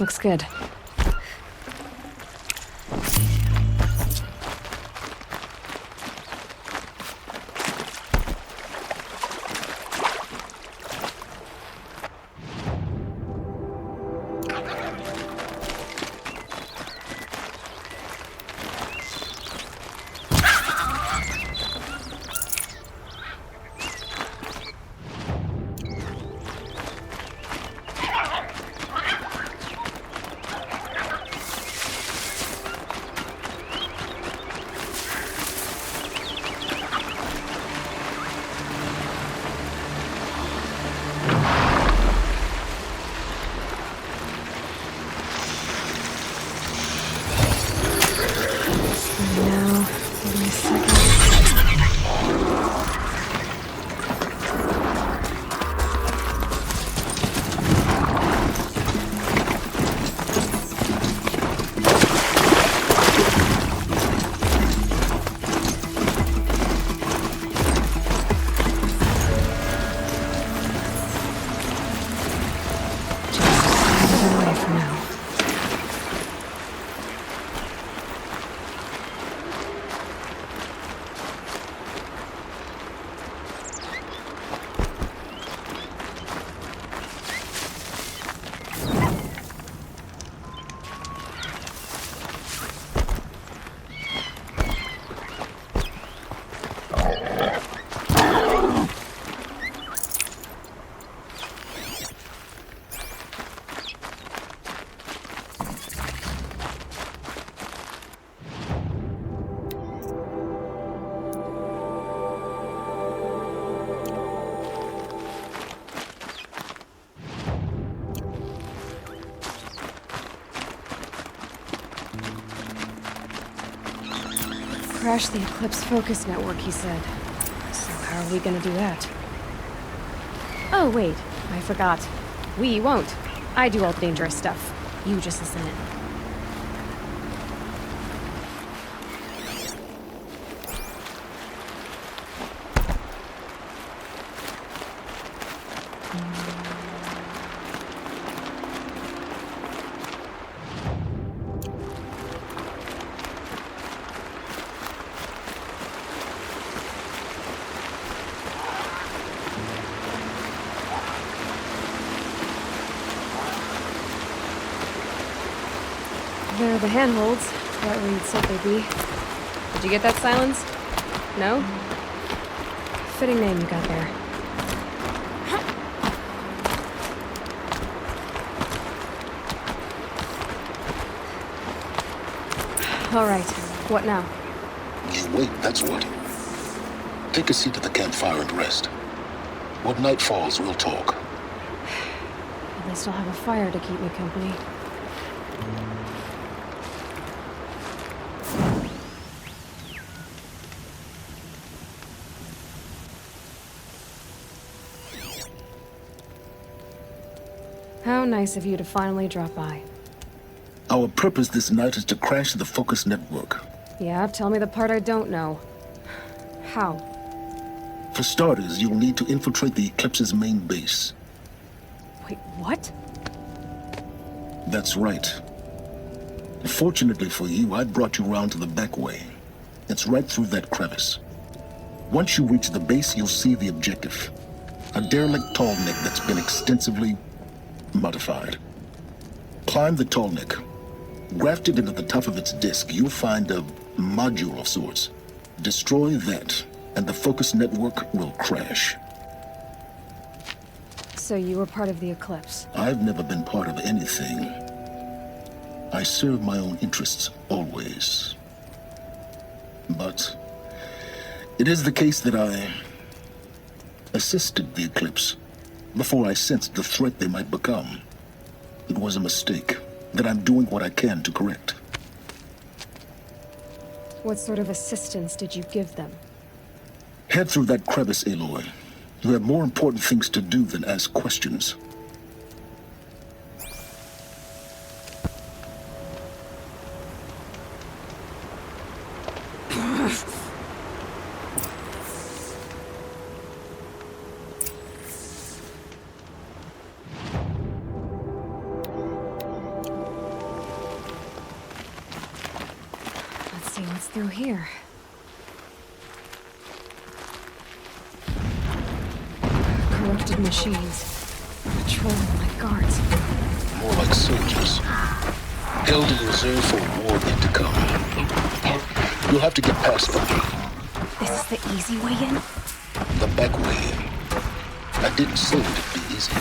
Looks good. Crash the Eclipse focus network, he said. So how are we gonna do that? Oh, wait. I forgot. We won't. I do all the dangerous stuff. You just listen in. There are the handholds, right where you'd said they'd be. Did you get that, Silence? No? Fitting name you got there. All right, what now? You wait, that's what. Take a seat at the campfire and rest. When night falls, we'll talk. At least I'll have a fire to keep me company. How nice of you to finally drop by. Our purpose this night is to crash the focus network. Yeah, tell me the part I don't know. How? For starters, you'll need to infiltrate the Eclipse's main base. Wait, what? That's right. Fortunately for you, I brought you round to the back way. It's right through that crevice. Once you reach the base, you'll see the objective. A derelict tall neck that's been extensively modified. Climb the tall neck. Grafted into the top of its disk, you'll find a module of sorts. Destroy that, and the focus network will crash. So you were part of the Eclipse? I've never been part of anything. I serve my own interests, always. But it is the case that I assisted the Eclipse before I sensed the threat they might become. It was a mistake that I'm doing what I can to correct. What sort of assistance did you give them? Head through that crevice, Aloy. You have more important things to do than ask questions. Let's see what's through here. Corrupted machines. Patrolling like guards. More like soldiers. Held in reserve for a war yet to come. You'll have to get past them. This is the easy way in? The back way in. I didn't say it'd be easy.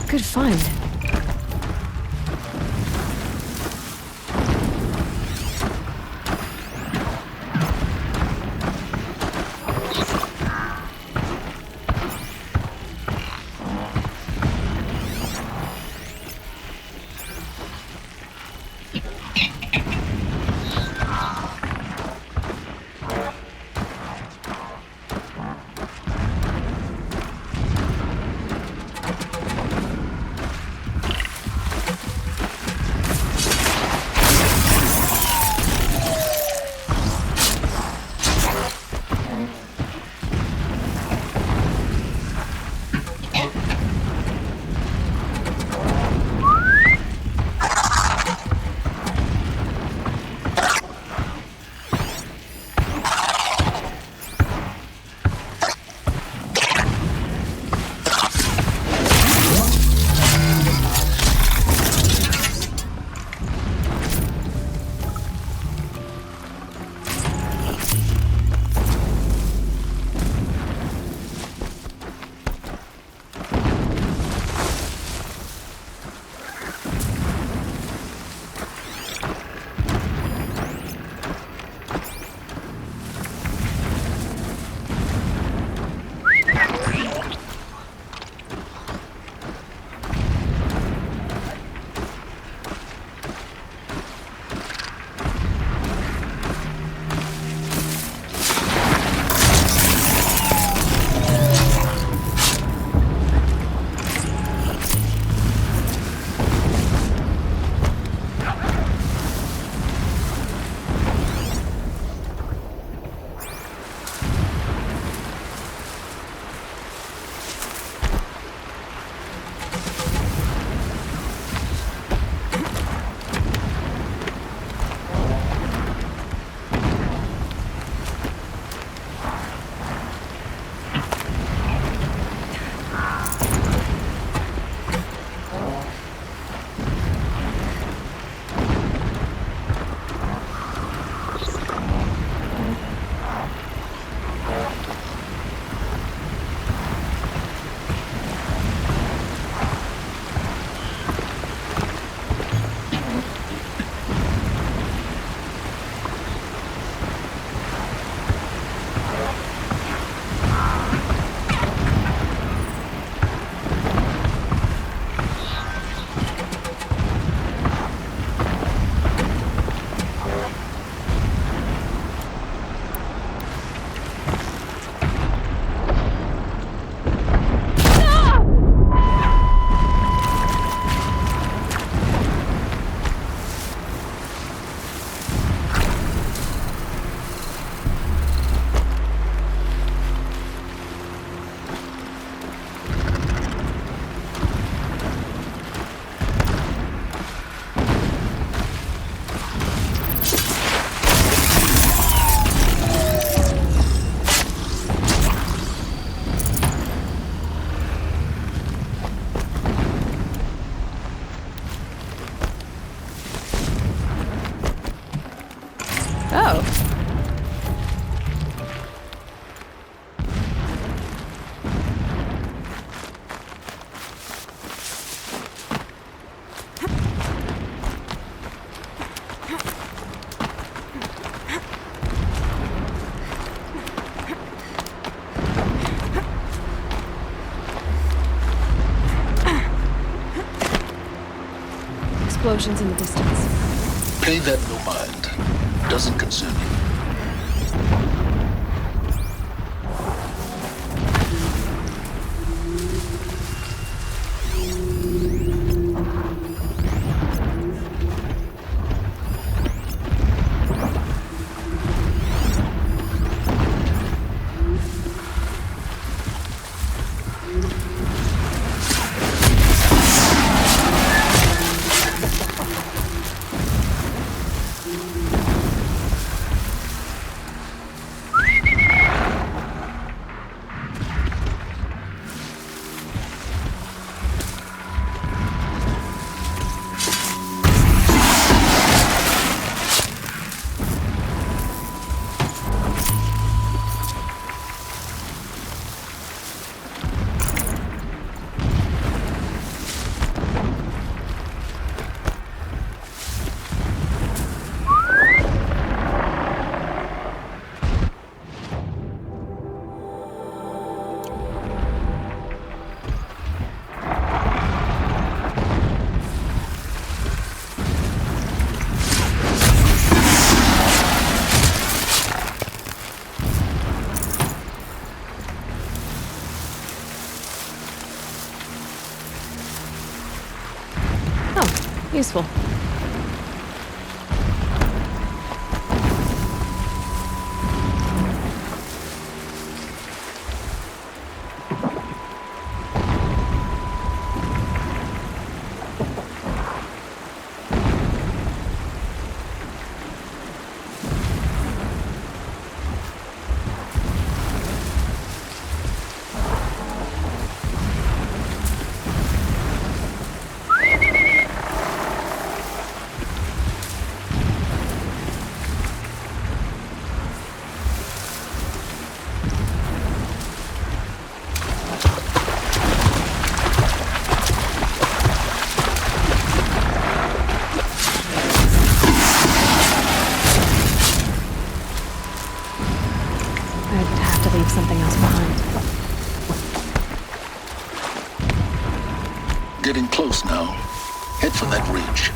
Good find. explosions in the distance. Pay that no mind. Doesn't concern you. Useful. Something else behind. Getting close now. Head for that ridge.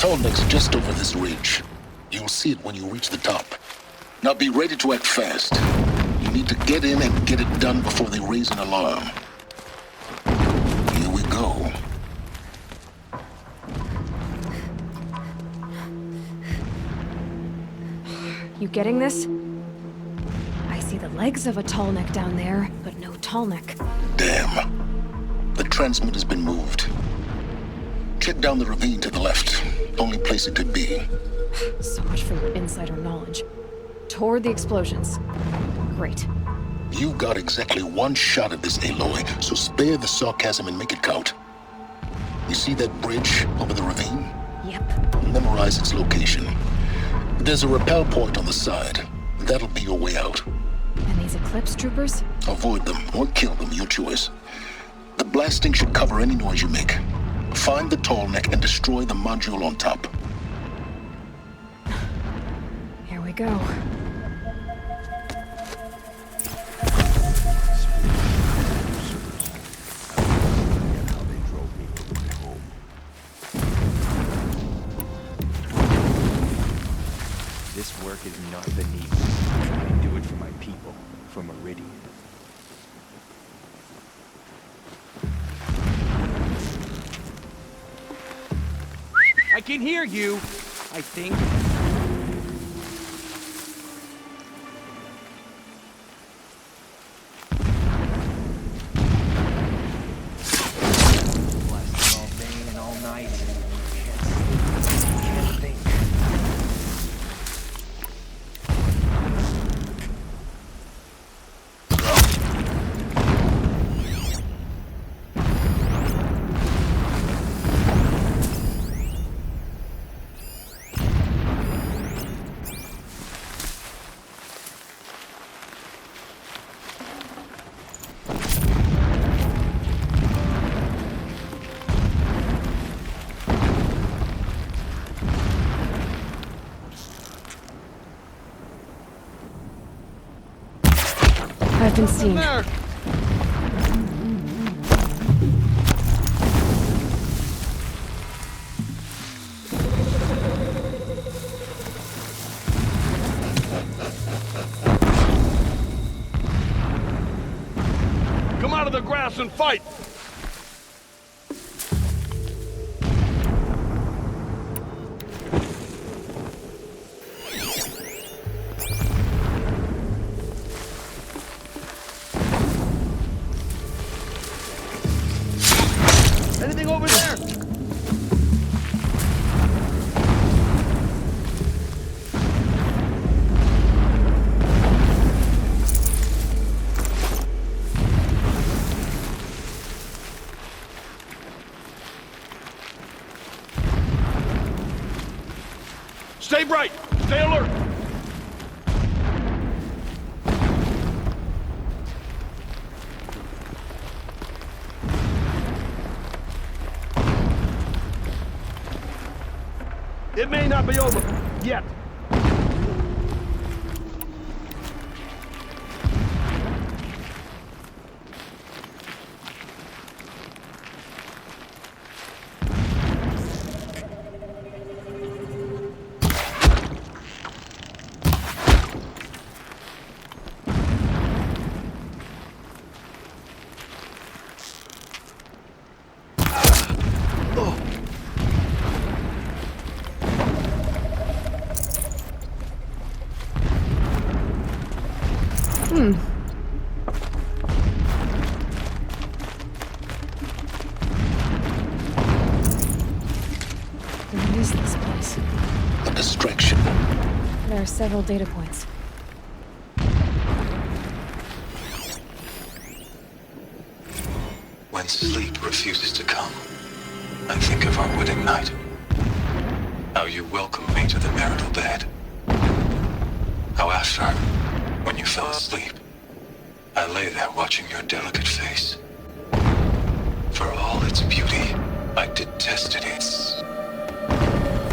Tallneck's just over this ridge. You'll see it when you reach the top. Now be ready to act fast. You need to get in and get it done before they raise an alarm. Here we go. You getting this? I see the legs of a tall neck down there, but no tall neck. Damn. The transmitter's been moved. Check down the ravine to the left. Only place it could be. So much for your insider knowledge. Toward the explosions. Great. You got exactly one shot at this, Aloy, so spare the sarcasm and make it count. You see that bridge over the ravine? Yep. Memorize its location. There's a rappel point on the side. That'll be your way out. And these Eclipse troopers? Avoid them or kill them, your choice. The blasting should cover any noise you make. Find the tall neck and destroy the module on top. Here we go. This work is not beneath me. I do it for my people, for Meridian. I can hear you, I think. Blasting all day and all night. Can't think. I've been seen. There. Come out of the grass and fight! Anything over there? Stay bright! Stay alert! It may not be over yet. What is this place? A distraction. There are several data points. When sleep refuses to come, I think of our wedding night. How you welcomed me to the marital bed. How after, when you fell asleep, I lay there watching your delicate face. For all its beauty, I detested its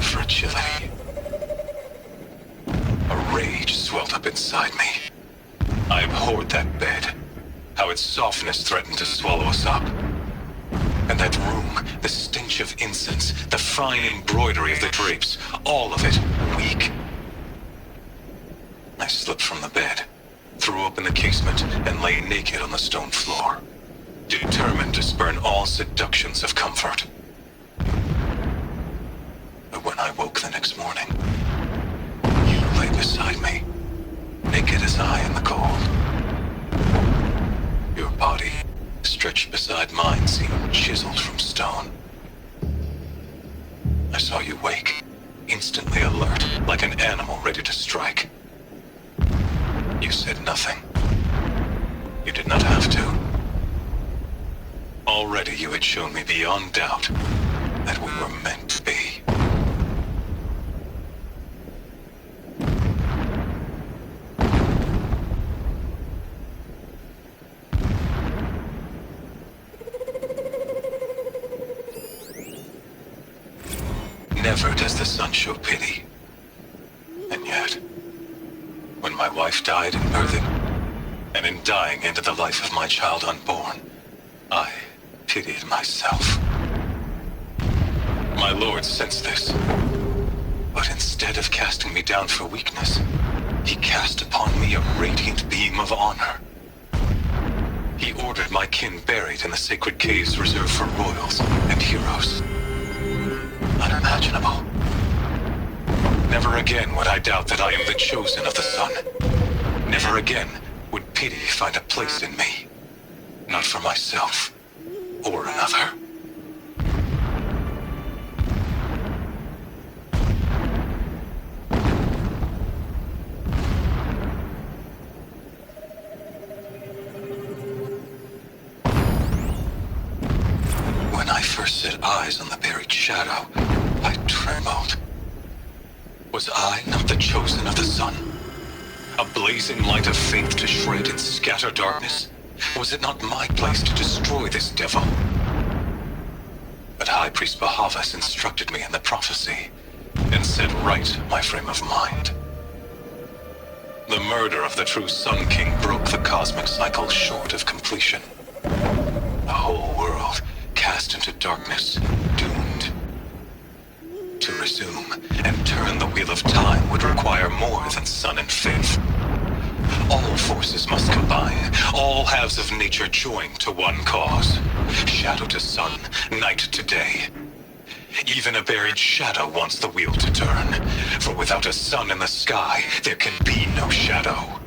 fragility. A rage swelled up inside me. I abhorred that bed. How its softness threatened to swallow us up. And that room, the stench of incense, the fine embroidery of the drapes, all of it weak. I slipped from the bed, threw open the casement and lay naked on the stone floor, determined to spurn all seductions of comfort. But when I woke the next morning, you lay beside me, naked as I in the cold. Your body, stretched beside mine, seemed chiseled from stone. I saw you wake, instantly alert, like an animal ready to strike. You said nothing. You did not have to. Already you had shown me beyond doubt that we were meant to be. Never does the sun show pity. And yet, when my wife died in birthing, and in dying into the life of my child unborn, I pitied myself. My lord sensed this, but instead of casting me down for weakness, he cast upon me a radiant beam of honor. He ordered my kin buried in the sacred caves reserved for royals and heroes. Unimaginable. Never again would I doubt that I am the chosen of the sun. Never again would pity find a place in me. Not for myself or another. When I first set eyes on the buried shadow, I trembled. Was I not the chosen of the sun? A blazing light of faith to shred and scatter darkness? Was it not my place to destroy this devil? But High Priest Bahavas instructed me in the prophecy and set right my frame of mind. The murder of the true Sun King broke the cosmic cycle short of completion. The whole world cast into darkness, doomed. To resume and turn the wheel of time would require more than sun and faith. All forces must combine, all halves of nature join to one cause. Shadow to sun, night to day. Even a buried shadow wants the wheel to turn, for without a sun in the sky, there can be no shadow.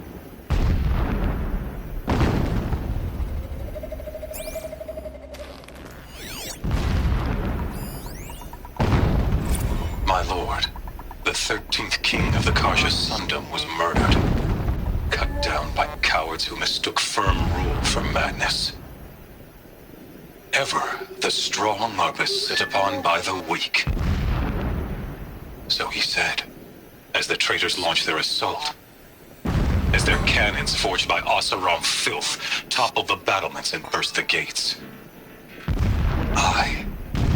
My lord, the 13th king of the Karja Sundom was murdered. Cut down by cowards who mistook firm rule for madness. Ever the strong are beset upon by the weak. So he said, as the traitors launched their assault. As their cannons forged by Oseram filth toppled the battlements and burst the gates. I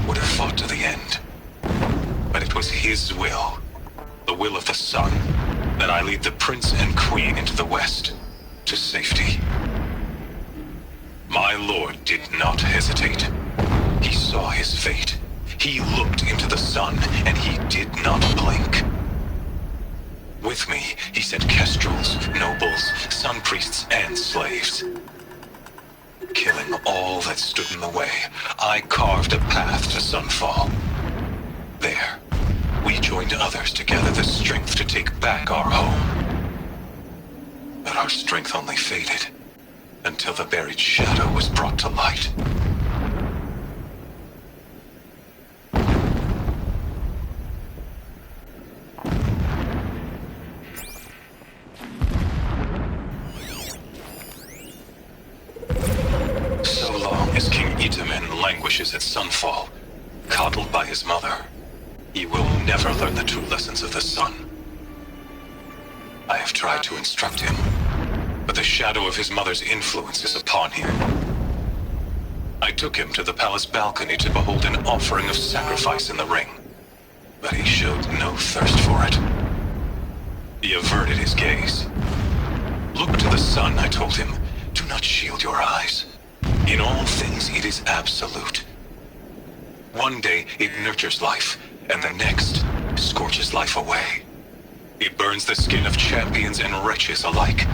would have fought to the end. But it was his will, the will of the sun, that I lead the prince and queen into the west, to safety. My lord did not hesitate. He saw his fate. He looked into the sun, and he did not blink. With me, he sent kestrels, nobles, sun priests, and slaves. Killing all that stood in the way, I carved a path to sunfall. There, we joined others to gather the strength to take back our home. But our strength only faded until the buried shadow was brought to light. So long as King Itamen languishes at sunfall, coddled by his mother, he will never learn the true lessons of the sun. I have tried to instruct him, but the shadow of his mother's influence is upon him. I took him to the palace balcony to behold an offering of sacrifice in the ring, but he showed no thirst for it. He averted his gaze. Look to the sun, I told him. Do not shield your eyes. In all things, it is absolute. One day, it nurtures life, and the next scorches life away. It burns the skin of champions and wretches alike.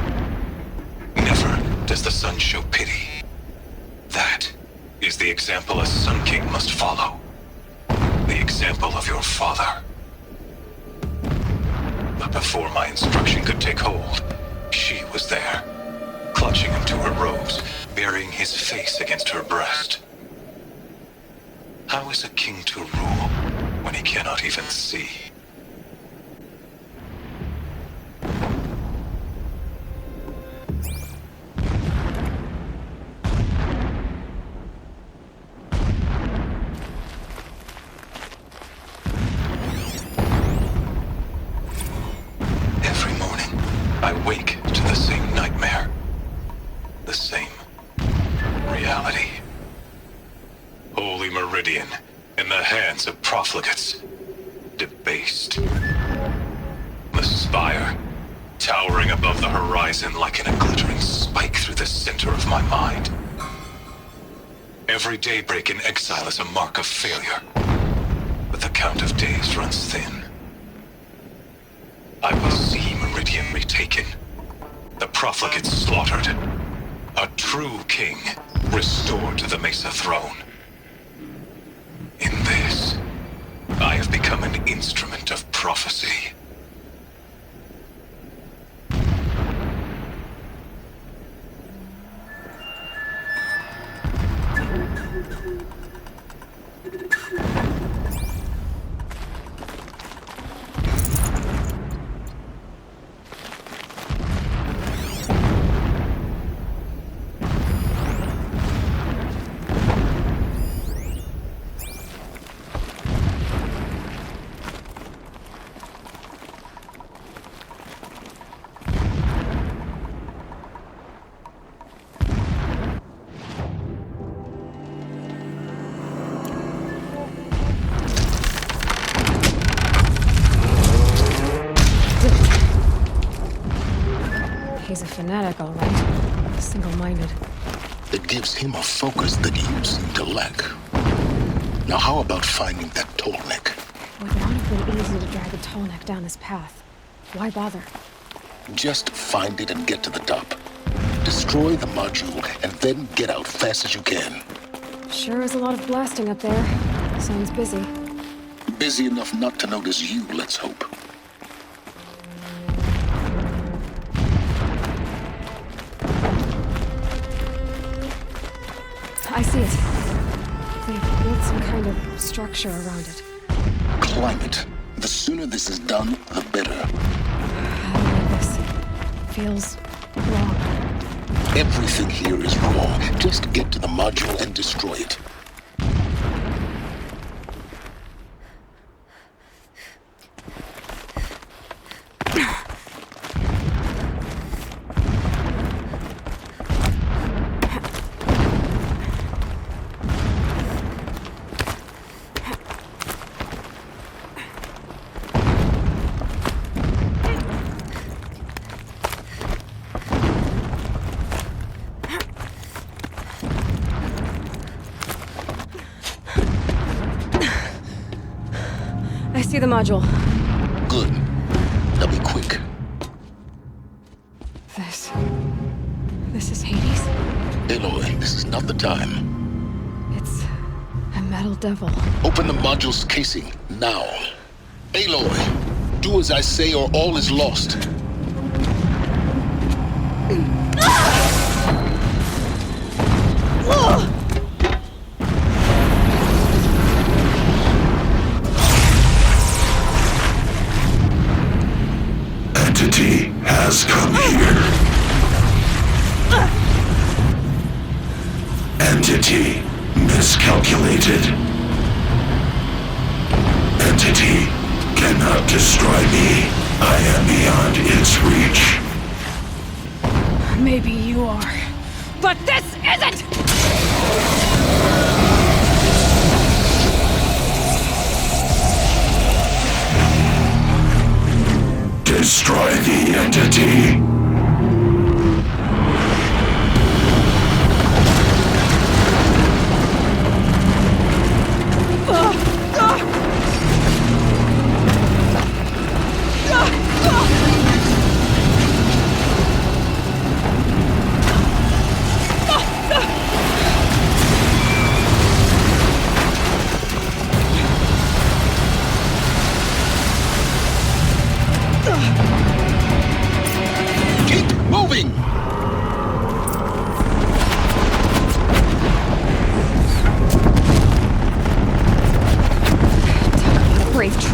never does the sun show pity. That is the example a Sun King must follow. The example of your father. But before my instruction could take hold, she was there, clutching him to her robes, burying his face against her breast. How is a king to rule when he cannot even see? Every morning, I wake to the same nightmare. The same reality. Holy Meridian in the hands of profligates. Debased. The spire, towering above the horizon like a glittering spike through the center of my mind. Every daybreak in exile is a mark of failure, but the count of days runs thin. I will see Meridian retaken, the profligates slaughtered, a true king restored to the Mesa throne. In this, I have become an instrument of prophecy. He's a fanatic, all right. Single-minded. It gives him a focus that you seem to lack. Now how about finding that tall neck? Would not have been easy to drag a tall neck down this path. Why bother? Just find it and get to the top. Destroy the module and then get out fast as you can. Sure is a lot of blasting up there. Sounds busy. Busy enough not to notice you, let's hope. I see it. They've built some kind of structure around it. Climb it. The sooner this is done, the better. I don't like this. Feels wrong. Everything here is wrong. Just get to the module and destroy it. I see the module. Good. Now be quick. This is Hades? Aloy, this is not the time. It's a metal devil. Open the module's casing, now. Aloy, do as I say or all is lost. Entity has come here. Entity miscalculated. Entity cannot destroy me. I am beyond its reach. Maybe you are. But this isn't! Destroy the entity.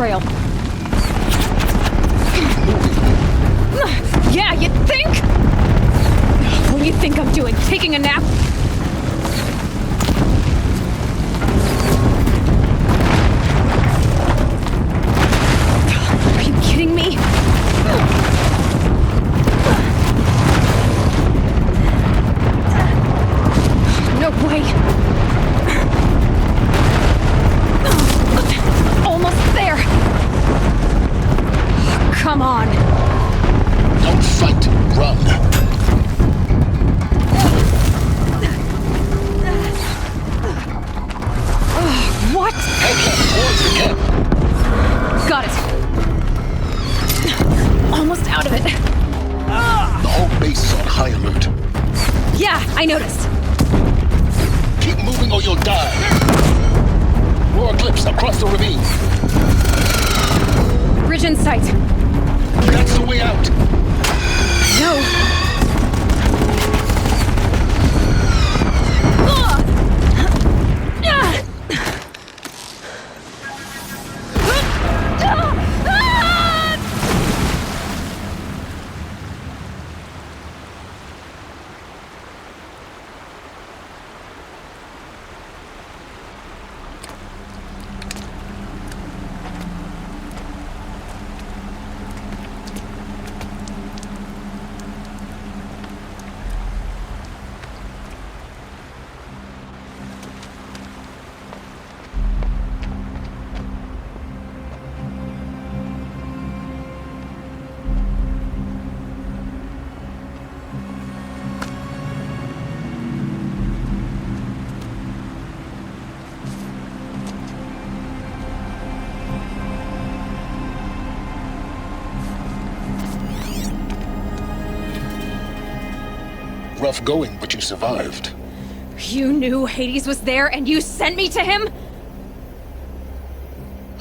trail. Yeah, you think? What do you think I'm doing? Taking a nap? Are you kidding me? No way. Almost there. Come on. Don't fight, run. What? Head left towards the camp. Got it. Almost out of it. The whole base is on high alert. Yeah, I noticed. Keep moving or you'll die. More eclipse across the ravine. Bridge in sight. That's the way out. No. Rough going, but you survived. You knew Hades was there and you sent me to him?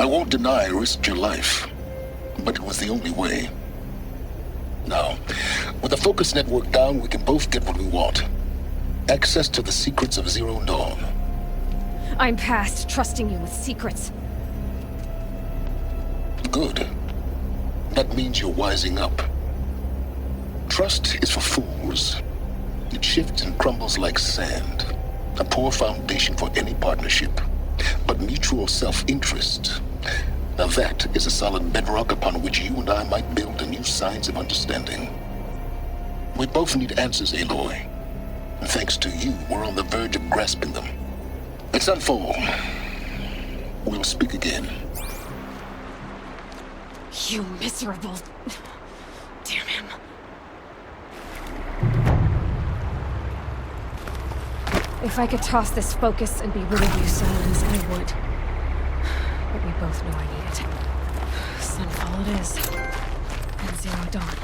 I won't deny I risked your life, but it was the only way. Now, with the focus network down, we can both get what we want. Access to the secrets of Zero Dawn. I'm past trusting you with secrets. Good. That means you're wising up. Trust is for fools. It shifts and crumbles like sand. A poor foundation for any partnership. But mutual self-interest. Now that is a solid bedrock upon which you and I might build a new science of understanding. We both need answers, Aloy. And thanks to you, we're on the verge of grasping them. Let's unfold. We'll speak again. You miserable... Damn him. If I could toss this focus and be rid of you, Silence, I would. But we both know I need it. Sunfall it is. And Zero Dawn.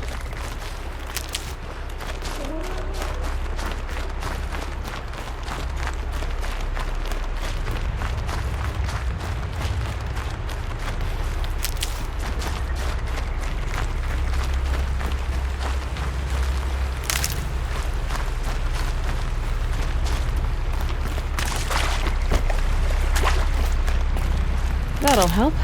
That'll help.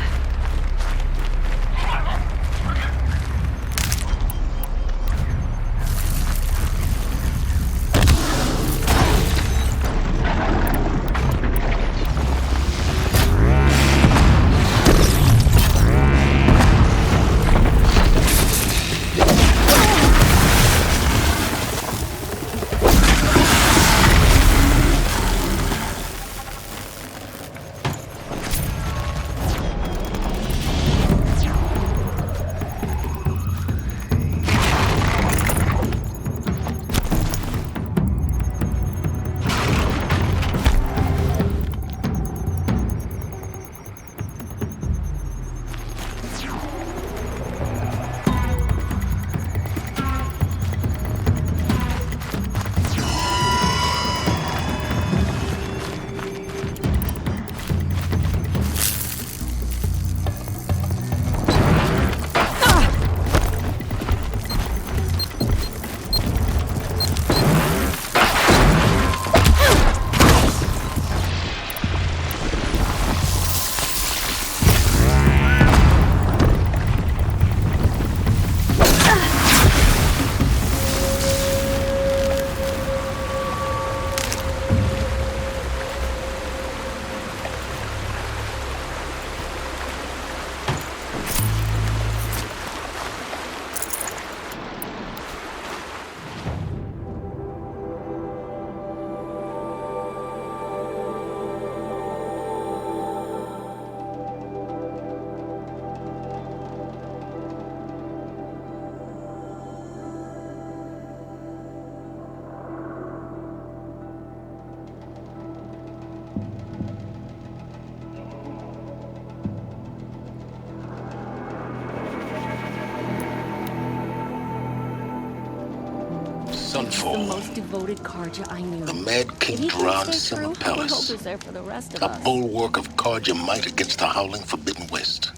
one The fall. most devoted Karja I knew. The Mad If King he Dran's can stay summer true, we hope palace. he's there for the rest of A us. bulwark of Karja might against the howling Forbidden West.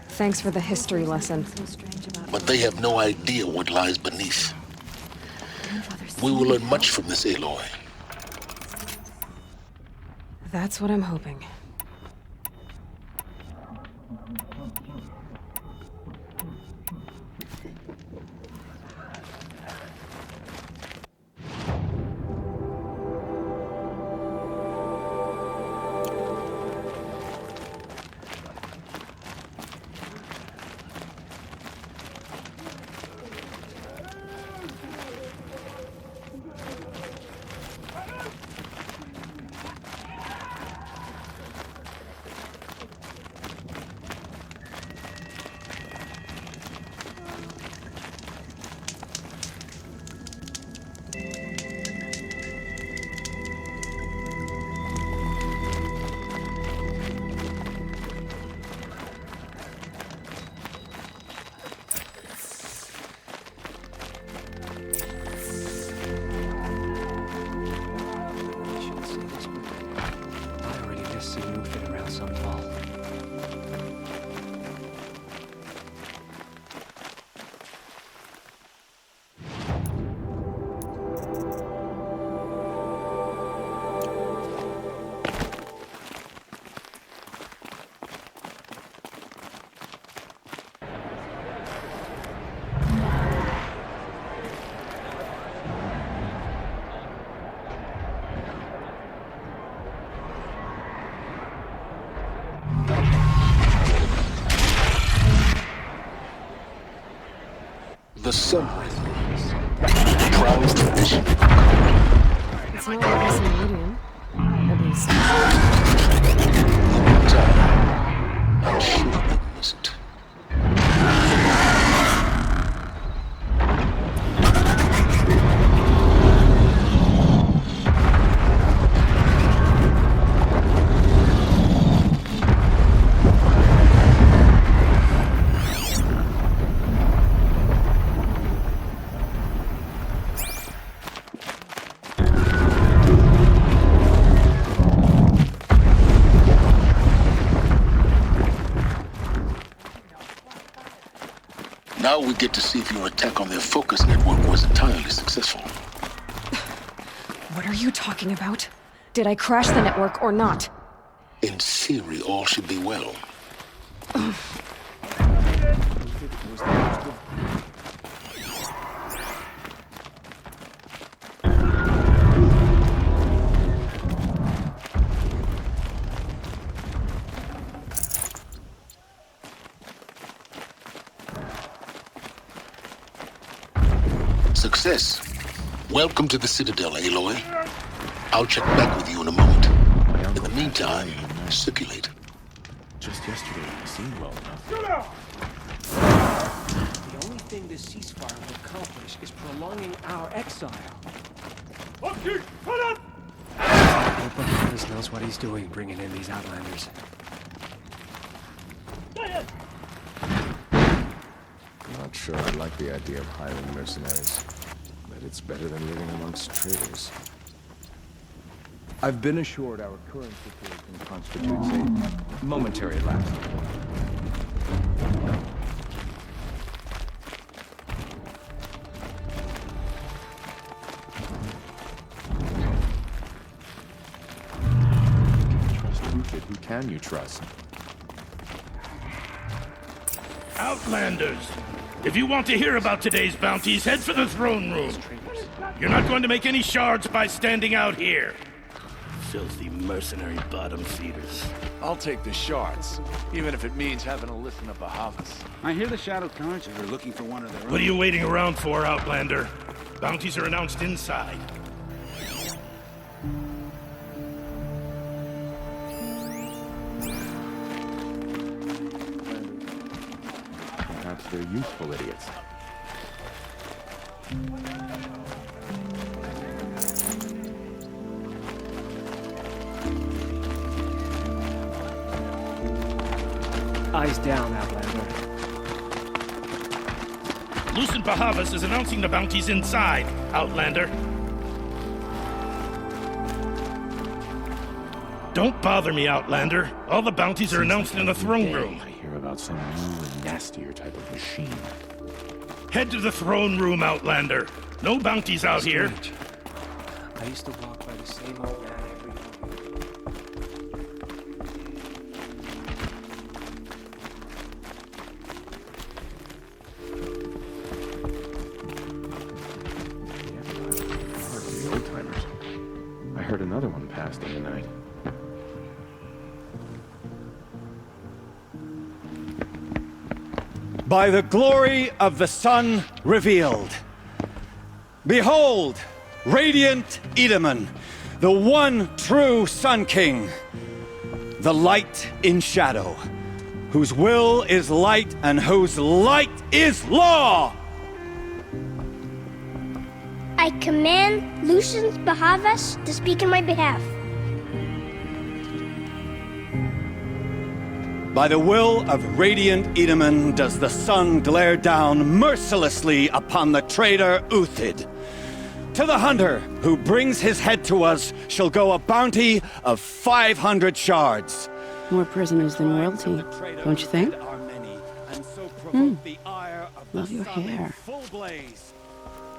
Thanks for the history lesson. But they have no idea what lies beneath. We will learn much from this, Aloy. That's what I'm hoping. The sunrise prowls the vision. It's not like this in medium. At least. I'm sure it must. Now we get to see if your attack on their focus network was entirely successful. What are you talking about? Did I crash the network or not? In theory, all should be well. Success. Welcome to the Citadel, Aloy. I'll check back with you in a moment. In the meantime, circulate. Just yesterday, he seemed well enough. The only thing this ceasefire will accomplish is prolonging our exile. Nobody else knows what he's doing bringing in these outlanders. I'm not sure I like the idea of hiring mercenaries, but it's better than living amongst traitors. I've been assured our current situation constitutes a momentary lapse. Trust Rufus. Who can you trust? Outlanders! If you want to hear about today's bounties, head for the throne room. You're not going to make any shards by standing out here. Filthy mercenary bottom feeders. I'll take the shards, even if it means having to listen to Bahavas. I hear the Shadow Carnage are looking for one of their own. What are you waiting around for, Outlander? Bounties are announced inside. Perhaps they're useful idiots. Eyes down, Outlander. Lucent Bahavas is announcing the bounties inside, Outlander. Don't bother me, Outlander. All the bounties are announced in the throne room. I hear about some new and nastier type of machine. Head to the throne room, Outlander. No bounties out here. I used to walk by the same old man every morning. The old timers. I heard another one passed in the night. By the glory of the sun revealed. Behold, radiant Edaman, the one true Sun King, the light in shadow, whose will is light and whose light is law! I command Lucent Bahavas to speak in my behalf. By the will of radiant Edaman does the sun glare down mercilessly upon the traitor Uthid. To the hunter who brings his head to us shall go a bounty of 500 shards. More prisoners than royalty, don't you think? Love your hair.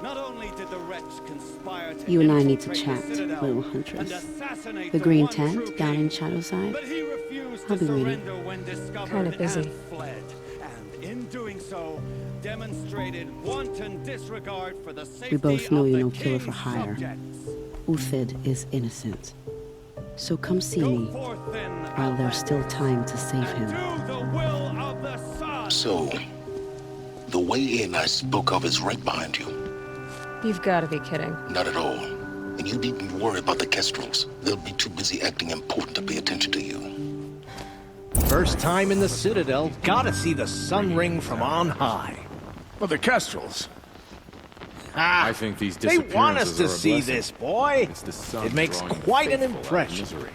Not only did the wretch conspire to You and I need to chat, little huntress. The green tent down in Shadowside. I'll be waiting. Kind of busy. And in doing so, demonstrated wanton disregard for the safety We both know of you're the no killer for king's hire. subjects. Uthid is innocent. So come see me, while there's still time to save him. So, the way in I spoke of is right behind you. You've got to be kidding. Not at all. And you needn't worry about the Kestrels. They'll be too busy acting important to pay attention to you. First time in the Citadel, gotta see the sun ring from on high. Well, the Kestrels. I think these They want us disappearances to are a see blessing. this, boy. It's the sun It makes drawing quite an faithful out of impression. misery.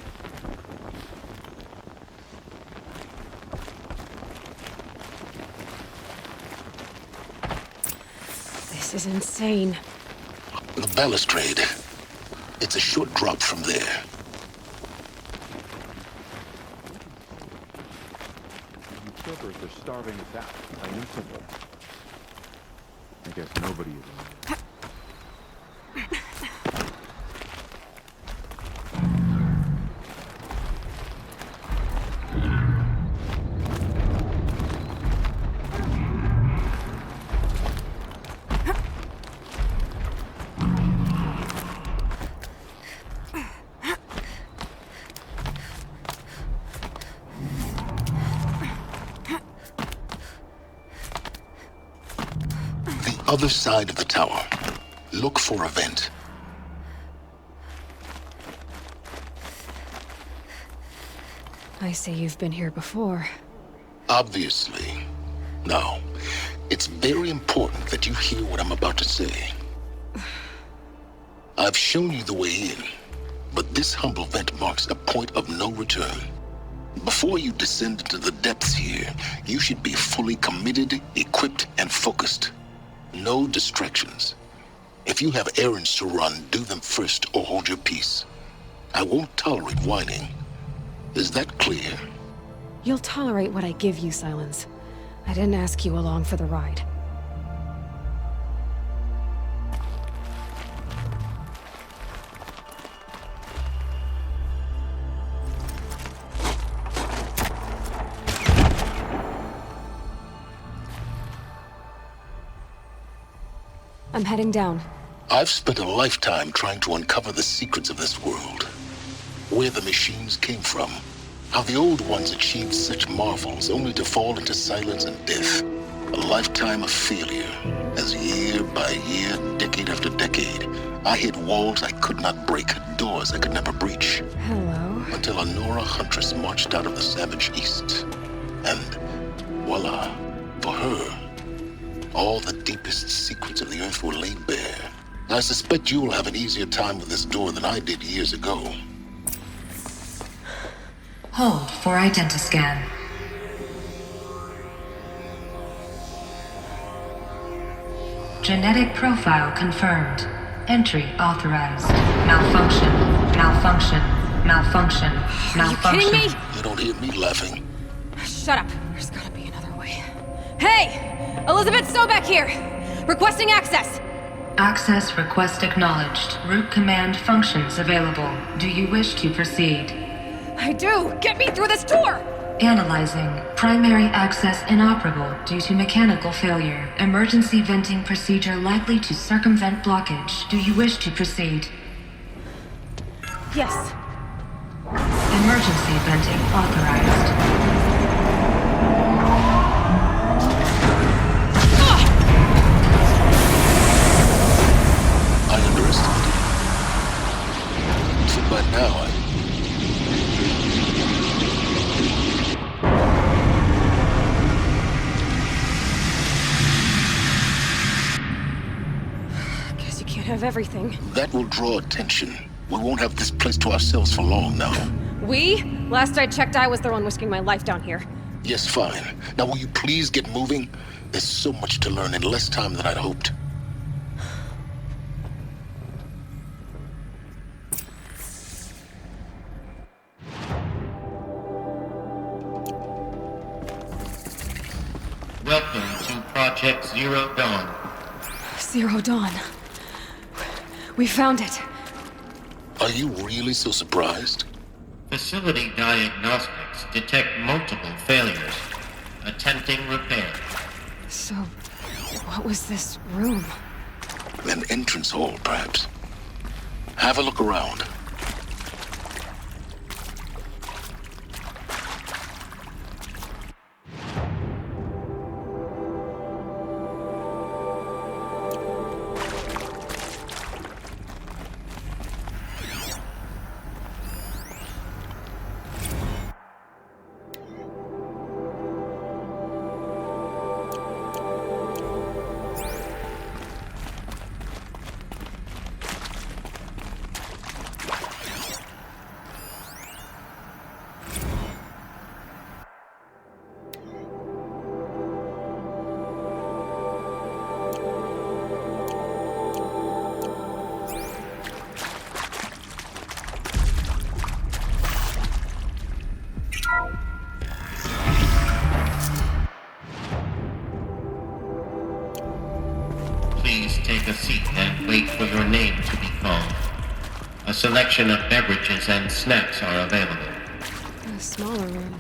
This is insane. The balustrade. It's a short drop from there. Usurpers are starving us out, plain and simple. I guess nobody is. Other side of the tower. Look for a vent. I say you've been here before. Obviously. Now, it's very important that you hear what I'm about to say. I've shown you the way in, but this humble vent marks a point of no return. Before you descend into the depths here, you should be fully committed, equipped, and focused. No distractions. If you have errands to run, do them first or hold your peace. I won't tolerate whining. Is that clear? You'll tolerate what I give you, Silence. I didn't ask you along for the ride. I'm heading down. I've spent a lifetime trying to uncover the secrets of this world. Where the machines came from. How the old ones achieved such marvels only to fall into silence and death. A lifetime of failure. As year by year, decade after decade, I hit walls I could not break, doors I could never breach. Hello. Until a Nora huntress marched out of the savage east. And voila, for her, all the deepest secrets of the Earth were laid bare. I suspect you will have an easier time with this door than I did years ago. Hold for identiscan. Genetic profile confirmed. Entry authorized. Malfunction. Malfunction. Malfunction. Malfunction. Are you kidding me? You don't hear me laughing. Shut up. There's gotta be another way. Hey! Elizabeth Sobeck here! Requesting access! Access request acknowledged. Root command functions available. Do you wish to proceed? I do! Get me through this tour! Analyzing. Primary access inoperable due to mechanical failure. Emergency venting procedure likely to circumvent blockage. Do you wish to proceed? Yes. Emergency venting authorized. I underestimated. So by now, Guess you can't have everything. that will draw attention. We won't have this place to ourselves for long now. We? Last I checked, I was the one risking my life down here. Yes, fine. Now will you please get moving? There's so much to learn in less time than I'd hoped. Welcome to Project Zero Dawn. Zero Dawn. We found it. Are you really so surprised? Facility diagnostics detect multiple failures. Attempting repair. So, what was this room? An entrance hall, perhaps. Have a look around. Please take a seat and wait for your name to be called. A selection of beverages and snacks are available. A smaller room.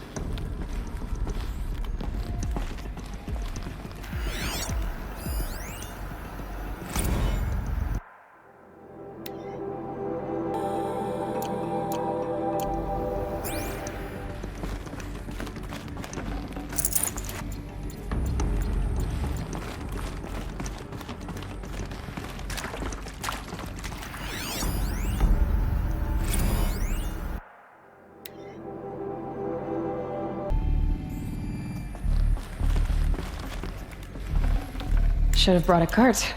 Should have brought a cart.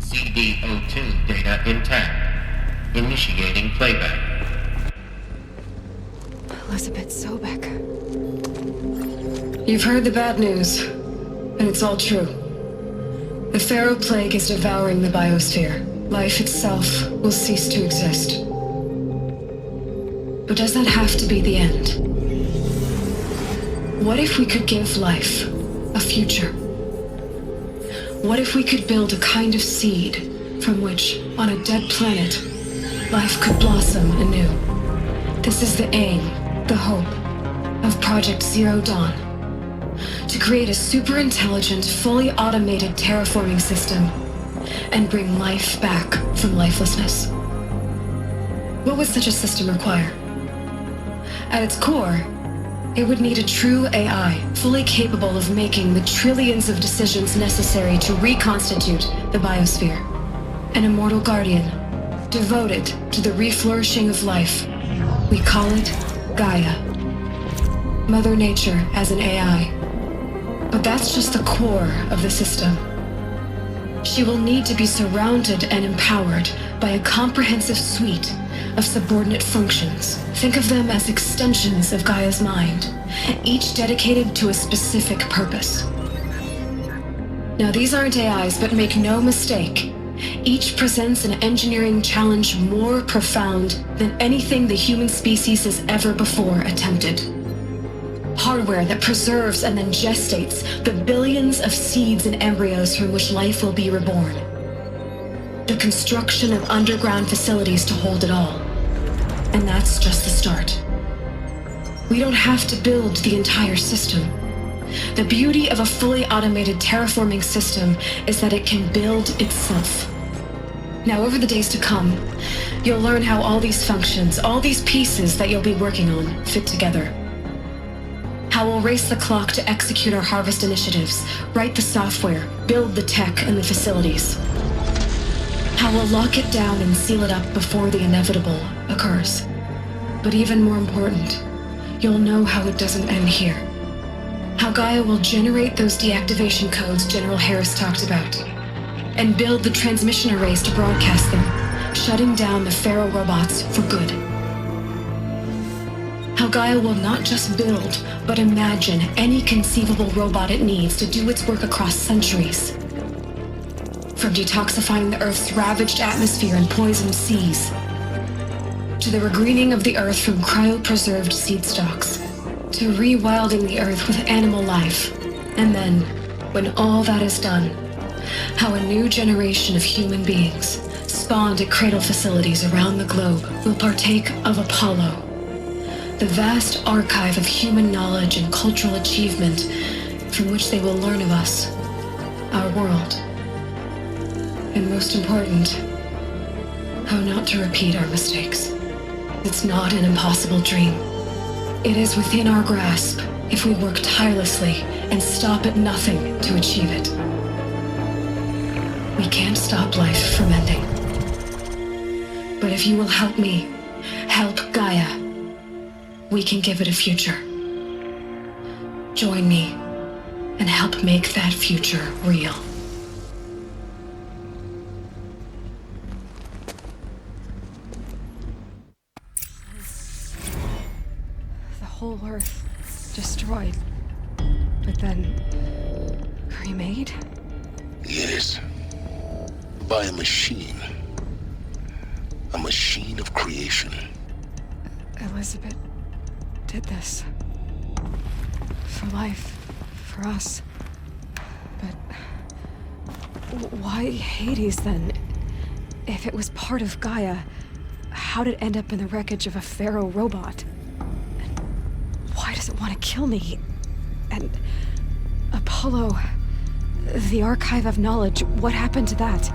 CD02 data intact. Initiating playback. Elizabeth Sobeck. You've heard the bad news, and it's all true. The Pharaoh Plague is devouring the biosphere. Life itself will cease to exist. But does that have to be the end? What if we could give life a future? What if we could build a kind of seed from which, on a dead planet, life could blossom anew? This is the aim, the hope, of Project Zero Dawn. To create a super-intelligent, fully automated terraforming system and bring life back from lifelessness. What would such a system require? At its core, it would need a true AI, fully capable of making the trillions of decisions necessary to reconstitute the biosphere. An immortal guardian, devoted to the reflourishing of life. We call it Gaia. Mother Nature as an AI. But that's just the core of the system. she will need to be surrounded and empowered by a comprehensive suite of subordinate functions. Think of them as extensions of Gaia's mind, each dedicated to a specific purpose. Now, these aren't AIs, but make no mistake, each presents an engineering challenge more profound than anything the human species has ever before attempted. Hardware that preserves and then gestates the billions of seeds and embryos from which life will be reborn. The construction of underground facilities to hold it all. And that's just the start. We don't have to build the entire system. The beauty of a fully automated terraforming system is that it can build itself. Now, over the days to come, you'll learn how all these functions, all these pieces that you'll be working on, fit together. How we'll race the clock to execute our harvest initiatives, write the software, build the tech and the facilities. How we'll lock it down and seal it up before the inevitable occurs. But even more important, you'll know how it doesn't end here. How Gaia will generate those deactivation codes General Harris talked about, and build the transmission arrays to broadcast them, shutting down the Pharaoh robots for good. How Gaia will not just build, but imagine any conceivable robot it needs to do its work across centuries. From detoxifying the Earth's ravaged atmosphere and poisoned seas, to the regreening of the Earth from cryopreserved seed stalks, to rewilding the Earth with animal life. And then, when all that is done, how a new generation of human beings, spawned at cradle facilities around the globe, will partake of Apollo, the vast archive of human knowledge and cultural achievement from which they will learn of us, our world, and most important, how not to repeat our mistakes. It's not an impossible dream. It is within our grasp if we work tirelessly and stop at nothing to achieve it. We can't stop life from ending. But if you will help me, help Gaia, we can give it a future. Join me and help make that future real. The whole Earth destroyed, but then remade? Yes. By a machine. A machine of creation. Elizabeth did this. For life. For us. But why Hades then? If it was part of Gaia, how did it end up in the wreckage of a Pharaoh robot? And why does it want to kill me? And Apollo, the archive of knowledge, what happened to that?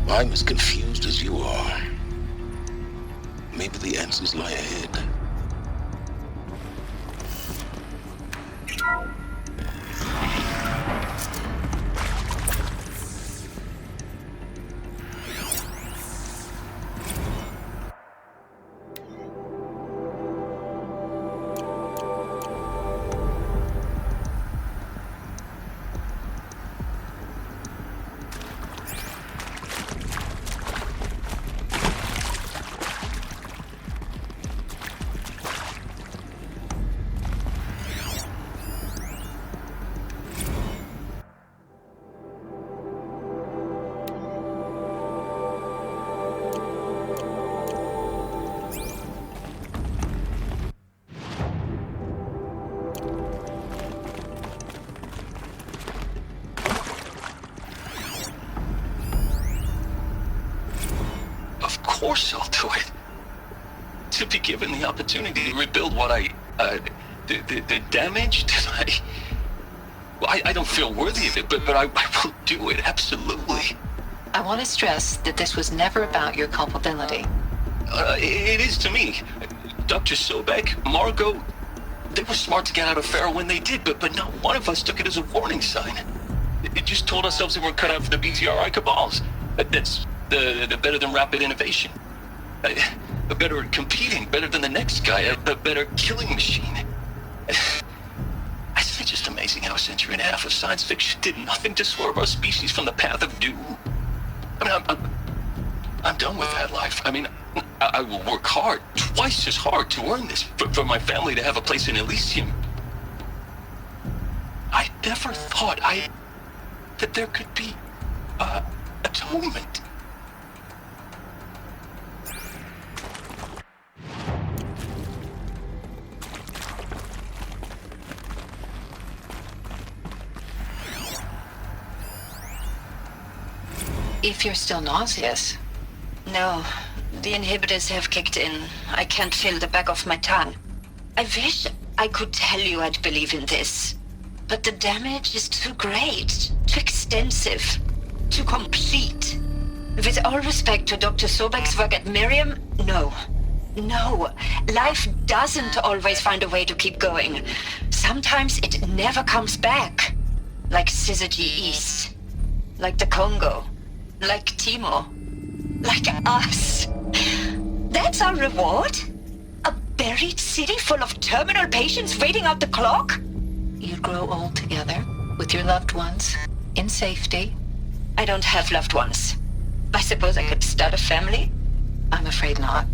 I'm as confused as you are. Maybe the answers lie ahead. Of course I'll do it. To be given the opportunity to rebuild what the damage that I don't feel worthy of it, but I will do it, absolutely. I want to stress that this was never about your culpability. It is to me. Dr. Sobek, Margot, they were smart to get out of Pharaoh when they did, but not one of us took it as a warning sign. It just told ourselves that we're cut out for the BTRI cabals. That's the better than rapid innovation. Better at competing, better than the next guy, a better killing machine. It's just amazing. amazing how a century and a half of science fiction did nothing to swerve our species from the path of doom. I mean, I'm done with that life. I mean, I will work hard, twice as hard, to earn this, for my family to have a place in Elysium. I never thought that there could be atonement. If you're still nauseous. No, the inhibitors have kicked in. I can't feel the back of my tongue. I wish I could tell you I'd believe in this. But the damage is too great, too extensive, too complete. With all respect to Dr. Sobek's work at Miriam, no. No, life doesn't always find a way to keep going. Sometimes it never comes back. Like Syzygy East. Like the Congo. Like Timo. Like us. That's our reward? A buried city full of terminal patients waiting out the clock? You grow old together, with your loved ones, in safety. I don't have loved ones. I suppose I could start a family? I'm afraid not.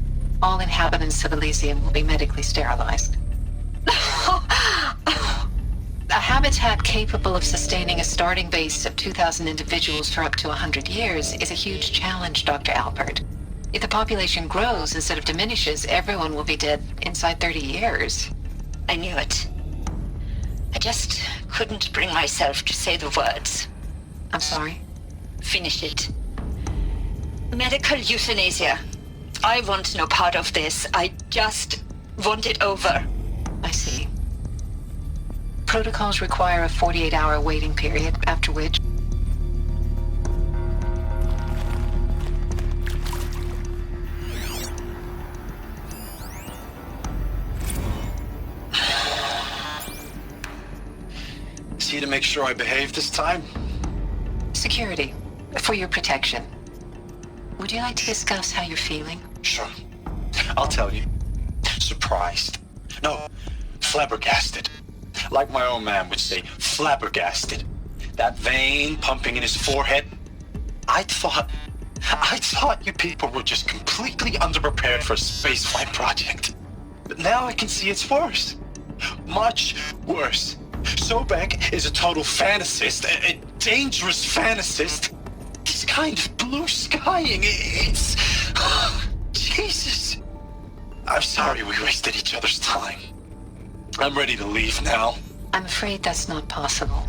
All inhabitants of Elysium will be medically sterilized. A habitat capable of sustaining a starting base of 2,000 individuals for up to 100 years is a huge challenge, Dr. Alpert. If the population grows instead of diminishes, everyone will be dead inside 30 years. I knew it. I just couldn't bring myself to say the words. I'm sorry? Finish it. Medical euthanasia. I want no part of this. I just want it over. I see. Protocols require a 48-hour waiting period, after which... Is he to make sure I behave this time? Security. For your protection. Would you like to discuss how you're feeling? Sure. I'll tell you. Surprised. No, flabbergasted. Like my old man would say, flabbergasted. That vein pumping in his forehead. I thought you people were just completely underprepared for a spaceflight project. But now I can see it's worse. Much worse. Sobek is a total fantasist, a dangerous fantasist. He's kind of blue skying. It's... Jesus. I'm sorry we wasted each other's time. I'm ready to leave now. I'm afraid that's not possible.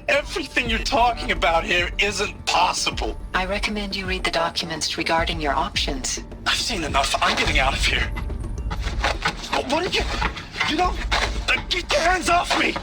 Everything you're talking about here isn't possible. I recommend you read the documents regarding your options. I've seen enough. I'm getting out of here. What are you... You know... Get your hands off me!